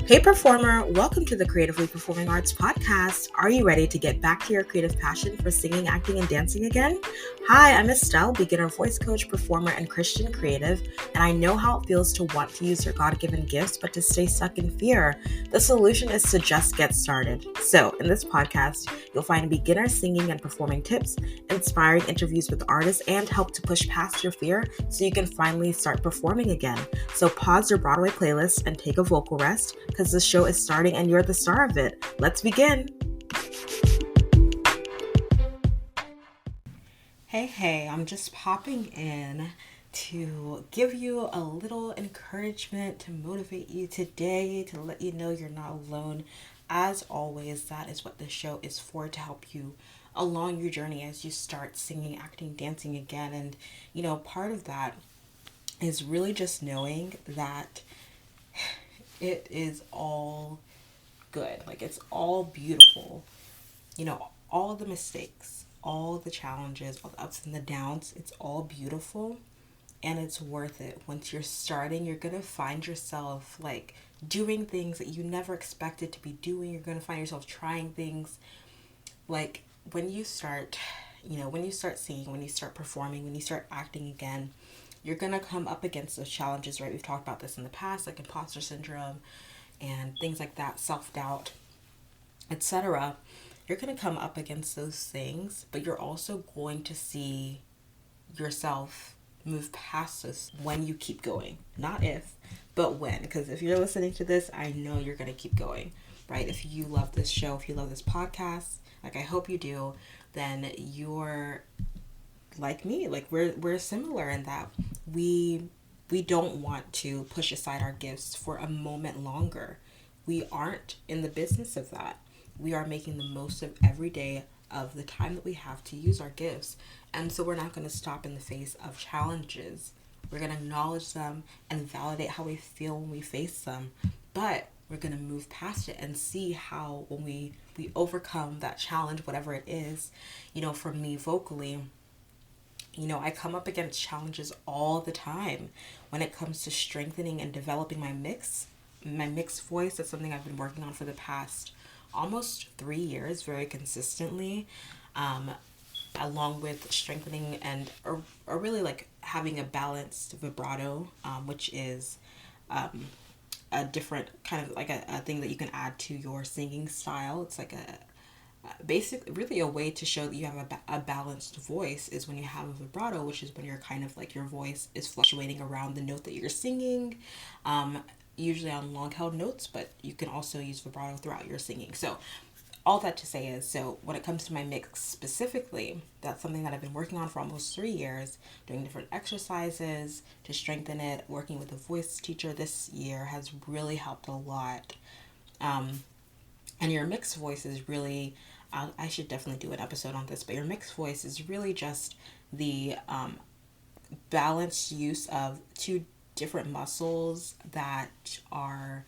Hey performer, welcome to the Creatively Performing Arts podcast. Are you ready to get back to your creative passion for singing, acting, and dancing again? Hi, I'm Estelle, beginner voice coach, performer, and Christian creative, and I know how it feels to want to use your God-given gifts but to stay stuck in fear. The solution is to just get started. So, in this podcast, you'll find beginner singing and performing tips, inspiring interviews with artists, and help to push past your fear so you can finally start performing again. So pause your Broadway playlist and take a vocal rest because the show is starting and you're the star of it. Let's begin. Hey, I'm just popping in to give you a little encouragement to motivate you today, to let you know you're not alone. As always, that is what the show is for, to help you along your journey as you start singing, acting, dancing again. And, part of that is really just knowing that it is all good. Like, it's all beautiful. All the mistakes, all the challenges, all the ups and the downs, it's all beautiful and it's worth it. Once you're starting, you're going to find yourself like doing things that you never expected to be doing. You're going to find yourself trying things like when you start, when you start singing, when you start performing, when you start acting again, you're going to come up against those challenges, right? We've talked about this in the past, like imposter syndrome and things like that, self-doubt, etc. You're going to come up against those things, but you're also going to see yourself move past this when you keep going. Not if, but when. Because if you're listening to this, I know you're going to keep going, right? If you love this show, if you love this podcast, like I hope you do, then you're like me. Like we're similar in that we don't want to push aside our gifts for a moment longer. We aren't in the business of that. We are making the most of every day of the time that we have to use our gifts. And so we're not going to stop in the face of challenges. We're going to acknowledge them and validate how we feel when we face them. But we're going to move past it and see how when we overcome that challenge, whatever it is, for me vocally, I come up against challenges all the time when it comes to strengthening and developing my mixed voice. That's something I've been working on for the past almost 3 years, very consistently, along with strengthening and or really like having a balanced vibrato, which is a different kind of like a thing that you can add to your singing style. It's like really a way to show that you have a balanced voice is when you have a vibrato, which is when you're kind of like your voice is fluctuating around the note that you're singing, usually on long held notes, but you can also use vibrato throughout your singing. So all that to say is, so when it comes to my mix specifically, that's something that I've been working on for almost 3 years, doing different exercises to strengthen it. Working with a voice teacher this year has really helped a lot. And your mixed voice is really, I should definitely do an episode on this, but your mixed voice is really just the balanced use of two different muscles that are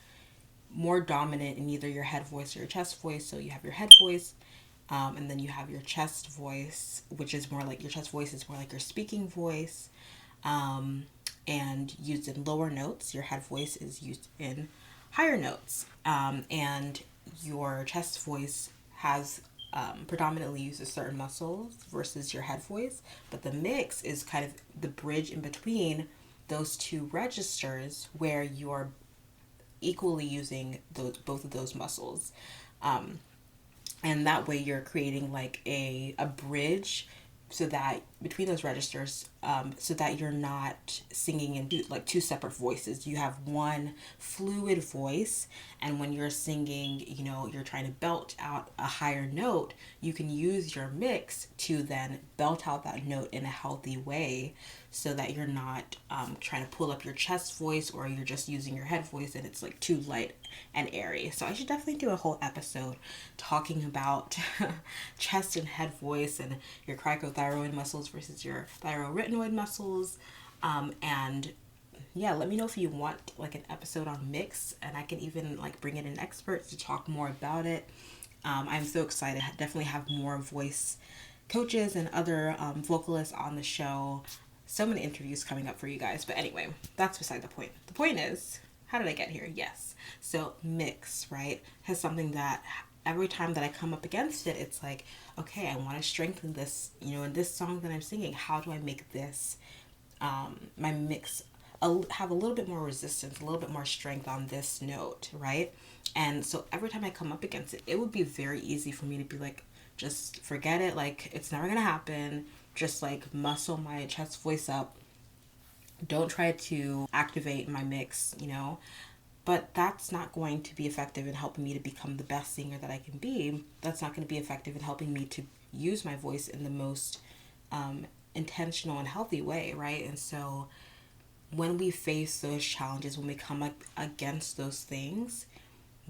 more dominant in either your head voice or your chest voice. So you have your head voice, and then you have your chest voice, which is more like your chest voice is more like your speaking voice, and used in lower notes. Your head voice is used in higher notes, and your chest voice has predominantly uses certain muscles versus your head voice, but the mix is kind of the bridge in between those two registers where you're equally using both of those muscles, and that way you're creating like a bridge so that between those registers, so that you're not singing in like two separate voices. You have one fluid voice, and when you're singing, you're trying to belt out a higher note, you can use your mix to then belt out that note in a healthy way so that you're not trying to pull up your chest voice, or you're just using your head voice and it's like too light and airy. So I should definitely do a whole episode talking about chest and head voice and your cricothyroid muscles versus your thyroarytenoid muscles. And yeah, let me know if you want like an episode on mix, and I can even like bring in an expert to talk more about it. I'm so excited. I definitely have more voice coaches and other vocalists on the show. So many interviews coming up for you guys. But anyway, that's beside the point. The point is, how did I get here? Yes. So mix, right, has something that every time that I come up against it, it's like, okay, I want to strengthen this, in this song that I'm singing. How do I make this, my mix, have a little bit more resistance, a little bit more strength on this note, right? And so every time I come up against it, it would be very easy for me to be like, just forget it. Like, it's never going to happen. Just like muscle my chest voice up. Don't try to activate my mix, but that's not going to be effective in helping me to become the best singer that I can be. That's not going to be effective in helping me to use my voice in the most intentional and healthy way, right? And so when we face those challenges, when we come up against those things,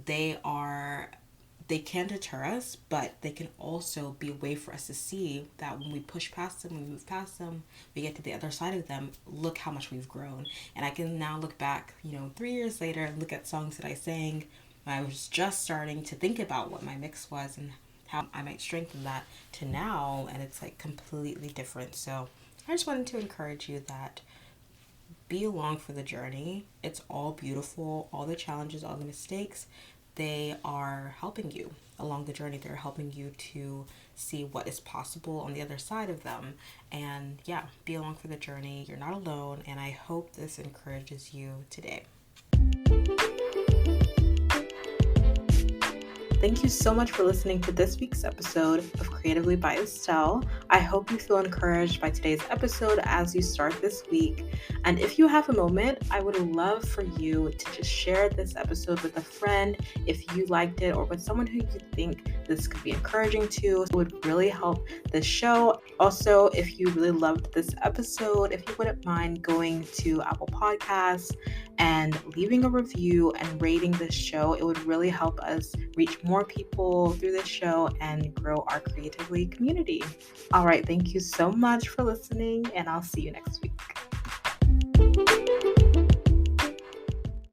they are they can deter us, but they can also be a way for us to see that when we push past them, we move past them, we get to the other side of them, look how much we've grown. And I can now look back, 3 years later and look at songs that I sang when I was just starting to think about what my mix was and how I might strengthen that to now. And it's like completely different. So I just wanted to encourage you that be along for the journey. It's all beautiful. All the challenges, all the mistakes, they are helping you along the journey. They're helping you to see what is possible on the other side of them. And yeah, be along for the journey. You're not alone. And I hope this encourages you today. Thank you so much for listening to this week's episode of Creatively by Estelle. I hope you feel encouraged by today's episode as you start this week. And if you have a moment, I would love for you to just share this episode with a friend if you liked it, or with someone who you think this could be encouraging to. It would really help this show. Also, if you really loved this episode, if you wouldn't mind going to Apple Podcasts and leaving a review and rating this show, it would really help us reach more people through this show and grow our Creatively community. All right, thank you so much for listening, and I'll see you next week.